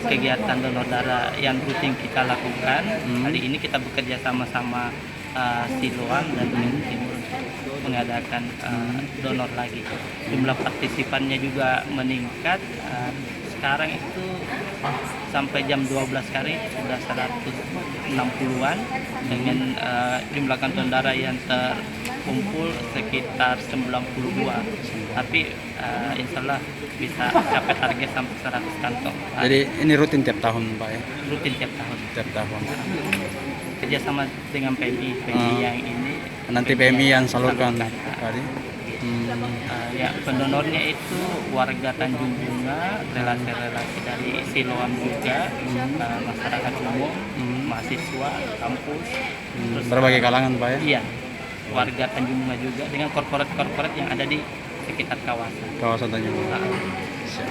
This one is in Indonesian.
kegiatan donor darah yang rutin kita lakukan. Kali ini kita bekerja sama-sama Siloam dan Jawa Timur untuk mengadakan donor lagi. Jumlah partisipannya juga meningkat. Sekarang itu sampai jam 12 sekarang sudah 160-an dengan jumlah kantong darah yang terkumpul sekitar 92. Tapi insya Allah bisa capai target sampai 100 kantong. Jadi ini rutin tiap tahun Pak ya? Rutin tiap tahun. Tiap tahun. Kerjasama dengan PMI yang ini. Nanti PMI yang salurkan tadi. Ya, pendonornya itu warga Tanjung Bunga, relasi-relasi dari Siloam juga, masyarakat umum, mahasiswa, kampus, terus Berbagai kalangan Pak ya? Iya, warga Tanjung Bunga juga dengan korporat-korporat yang ada di sekitar kawasan. Kawasan Tanjung Bunga. Nah, Siap.